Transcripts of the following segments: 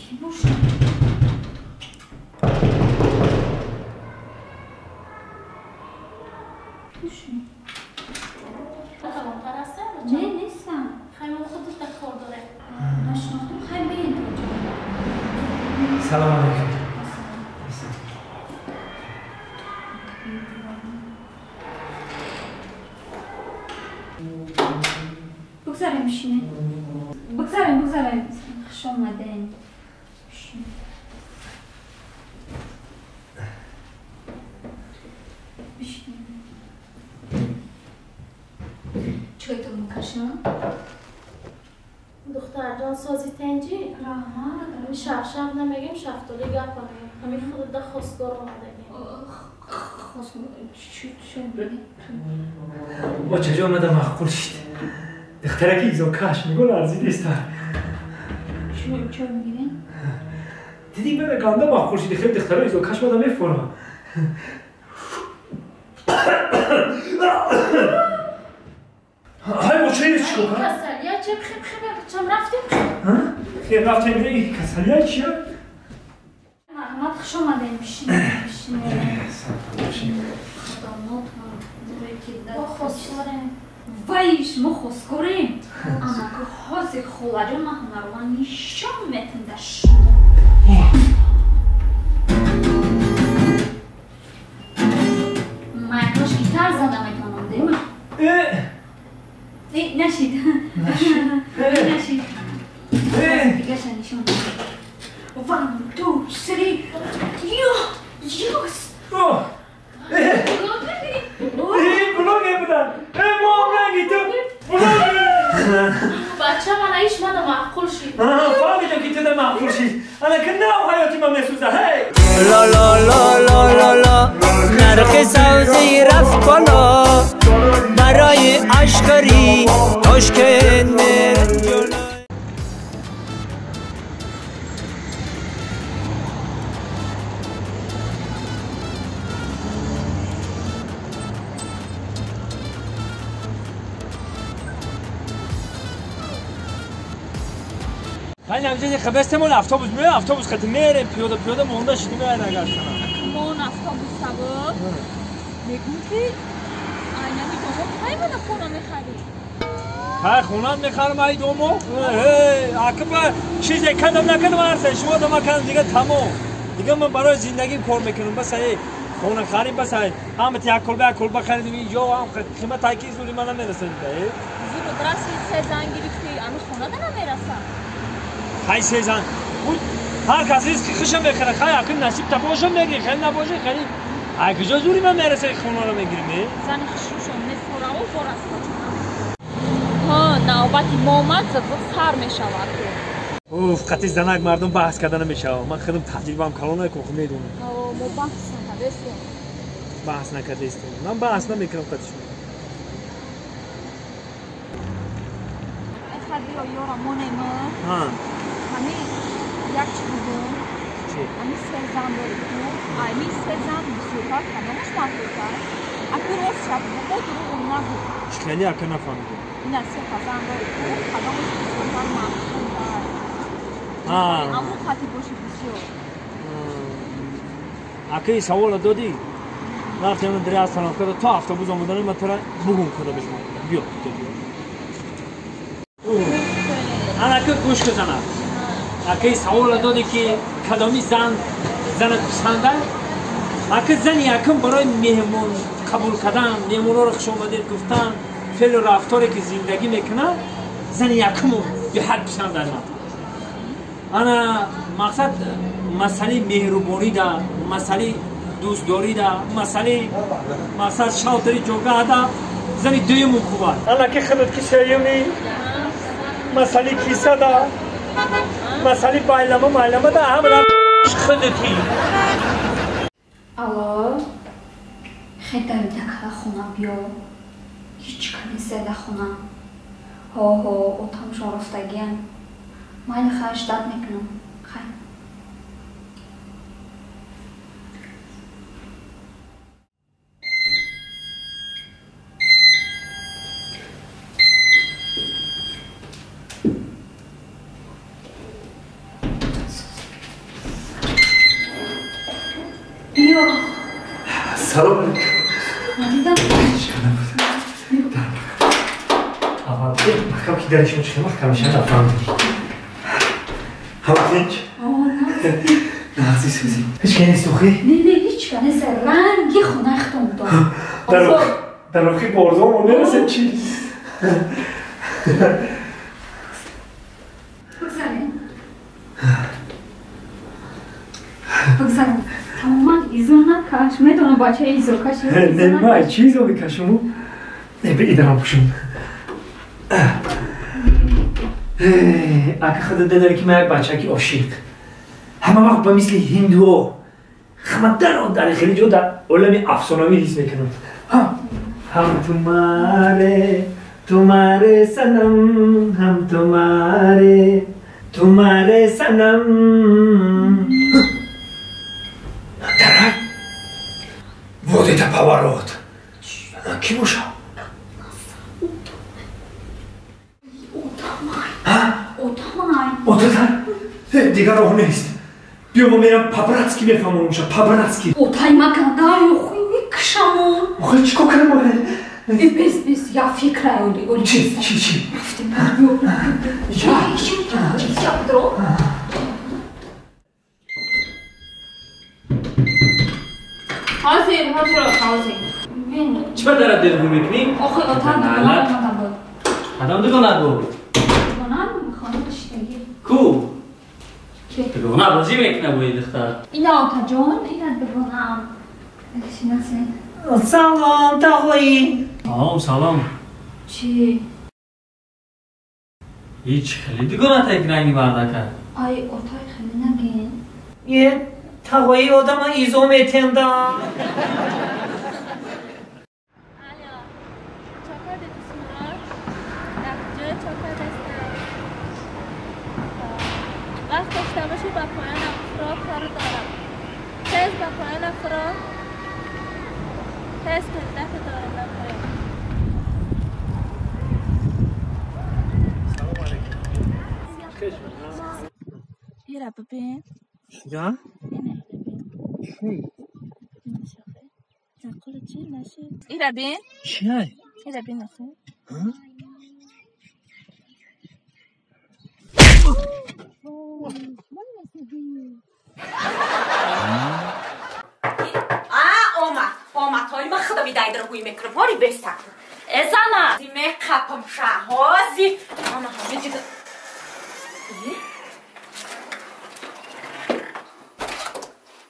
کی باشه؟ بشین. نه نیستم. خیلی خودش در کار داره. نشناختم. خیلی بیاین تو. سلام علیکم. بگذاریم بشینه. بگذاریم. خوش آمدین. بشین. چای تو میکشم؟ دختر جان سازی تنجی؟ راهما شب نمیگیم شفتولی گپ کنیم. همین خود ده خواستگار آمدگیم. چی بگیم؟ با چجا آمده مخبول شد؟ دختره که ایزا کش میگو لرزید است. چی میگیرین؟ دیدی بره گنده مخبول شدی خیلی دختره ایزا کش مادا میفورم. های بچه چی کنم؟ کسلیه چه چم رفتیم؟ خیر رفتیم ای کسلیه چیه؟ محمد خوش آمدین بشینه. با خواستگاریم. وایش ما خواستگاریم. اما که حاضر خواهر محمد رو نشان میتونده شما. مایکاش گیتار زده میتونم دیما. نشید. دیگه نشون. 1 2 3 یوس. بلوگه بودن. مامرنگی تو. بلوگه. بچه من ایش من معقول شید. فهمیدم که تو در معقول شید. انا که نه حیاتی من میسوزه. هی. لا لا لا لا لا لا نرخ سوزی رفت بالا برای اشکری تشکن میرن جلو. من همینجا خبستمون اتوبوس خط میره پیاده مونده شدیم نگرفتم. مون اتوبوس بود. میگویی اینا میگم خیلی خونه میخری. های خونه میخرم ای دومو. اکبر چیزی کدام نکنم ارسه شما دم کردم دیگه تمام. دیگه من برای زندگی کار میکنم بس ای خونه خریم بس ای هم یک کلبه خریدیم اینجا هم قیمت تاکی زوری من نمیرسه دیگه. زور درسی سه زنگ گرفتی اما خونه نمیرسه. های سه زن. هر کسی ریسک خشم بخره خیلی اکن نصیب تباشه میگیری خیلی نباشه خیلی. ای کجا زوری من میرسه خونه رو میگیریم. زن خشوشم نفورا و فورست. ها نوبتی مومد زد سر میشود. اوف قطعی زنک مردم بحث کردن نمیشه. من خودم تحلیلم کلان نکنم میدونم. مو بحث نکردیم. بحث نکردیم. من بحث نمیکنم قطعی. خدیو یورا مونیمه. ها. همین یک چی بود؟ چی؟ همین سوزن بود. همین سوزن بسیار کامش ماکیده. اکنون شب بود رو نبود. خیلی اکنون نفهمیدم. نه سوزن بود. کامش بسیار ماکیده. اما خاطی باشی بسیار. اکی سوال دادی. وقتی من دریا سلام کرد تا اتوبوس آمدن من ترا بگم کدا بشم. بیا. انا که گوش بزنم. اکی سوال دادی که کدامی زن پسنده. اکی زنی اکم برای مهمون قبول کردن مهمون رو خوش آمدید گفتن فعل و رفتاری که زندگی میکنه زنی اکم به حد پسنده من. انا مقصد مسئله مهربانی دا مسئله دوستداری دا مسئله شاطری جوگه دا زنی دویم خوبه. انا که خودت که شیونی مسئله کیسه دا مسئله بایلمه دا هم را خودتی. الو خیلی دکه خونه بیا هیچ کنی سده خونه اتام شرفتگیم مایل خواهش داد میکنم خیلی سلام علیکم. آقا محکم که درشون چه محکم میشه نفهم. همه نه عزیزی. هیچ کنی نیست خوی؟ نه هیچ کنی نیست. رنگی خونه ختم دار. در روخی بارزام و نرسه چی؟ بگذاریم تماما ایزو نکش میدونم بچه ایزو کشیم نه من چی ایزو بکشم نه به ایدرام پوشم اگه خدا داره که من یک بچه که عاشق همه وقت با مثل هندو همه در خیلی جو در عالم افسانه‌ای حس میکنند هم تمہارے سنم هم تمہارے سنم درای وودیتا پاورود کی باشه اوتامای دیگر راه نیست بیا ما میرم پاپراتسکی میفهمونم شد پاپراتسکی اوتای مکندای خوی میکشمون آخه چی کار کنم آره بس یا فکر اولی چی رفتیم یا درو حاضر چی با دارد دل رو میکنی؟ آخه اوتان دگانم بود آدم دگانم بود دگانم خانه داشتگی کو؟ دگانم بازی میکنه بوی دختر اینا اوتا جان اینا دگانم شناسه سلام تاقوی سلام چی؟ هیچ خیلی دگانم تایک رنگی برده کرد آی اوتای خیلی نگین یه تاقوی آدم ایزو میتندم وقت داشتمشی با پایان افراد کار دارم تز با پایان افراد تز کندک دارم با پایان سلام علیکم یه را ببین یا؟ اینه نشاخه نقل چی نشید این را بین چیه؟ این را بین نخون اومد هایی من خدا بیدایی در روی میکرم هاری بستن ازانا زیمه قپم شهازی انا همه دیگه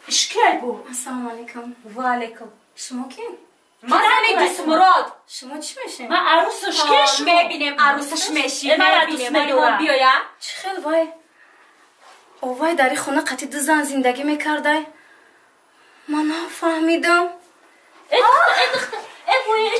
اشکی بود السلام علیکم و علیکم شما کی؟ من زنی دوست مراد شما چی میشین؟ من عروسش کش میبینم عروسش میشی میبینم من بیایم چه خیلی وای وای در این خونه قطعی دو زن زندگی میکرده من نفهمیدم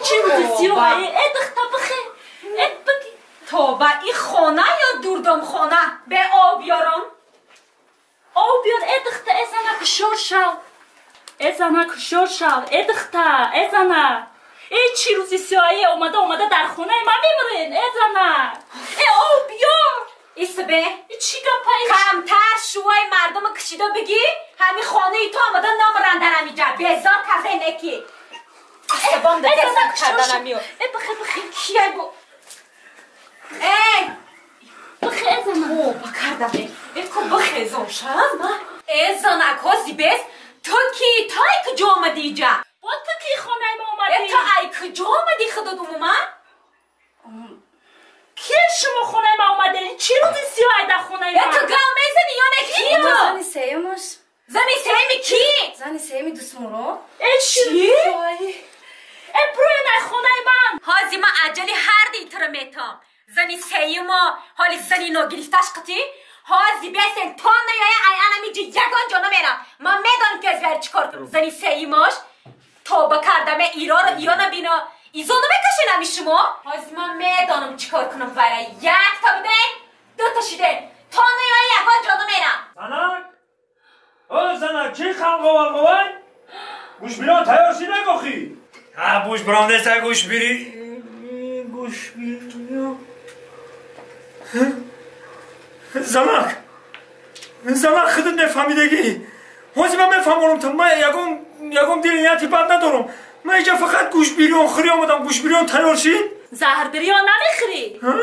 چی بودی سیوهایی ادختا بخی بگی تو با این خانه یا دوردم خانه به آب بیارم آب بیار ادختا ازانا کشور شو ادختا ای چی روزی سیوهایی اومده در خونه ما میمرین ازانا آب بیار ایسبه چی گپایی کمتر شوهای مردم کشیده بگی همین خانه ای تو آمده نامرن در همیجا بیزار کرده نکی استبام ده دستم کردنم میو بخی کیه بو بخی ازانا بکردم بکن بخی ازان شد ازانا کسی بیس تو کی تا ای کجا آمدی ایجا با تو کی خانه ما آمدی تا ای کجا آمدی خدا دومو کی شما خونه ما آمده؟ چی روزی سیاه در خونه ما؟ تو گامه زنی یا نکی؟ زنی سیمش زنی سیمی کی؟ زنی سیمی دوست مراد چی؟ بروی نه خونه من هازی من عجلی هر دیتر میتام زنی سیما حالی زنی نو گرفتش قطی هازی بیسن تا نیای انا میجی یگان جانا میرم من میدانم که از بر چکار کنم زنی سیماش توبه کردم ایران بینا ایزونو بکشین همی شما از من میدانم چیکار کنم برای یک تا بدین دو تا شیدین تا نیای یکان جانو میرم زنک چی خلقوان گوش بیران تیارشی نگاخی بوش برام نیسته گوش بیری زنک خودت نفهمیدگی هازی من میفهمونم تا من یکم یکم دل نیتی بد ندارم. من اینجا فقط گوش بیریون خری آمدم. گوش بیریون تیار شید؟ زهر بریان نمیخوری؟ ها؟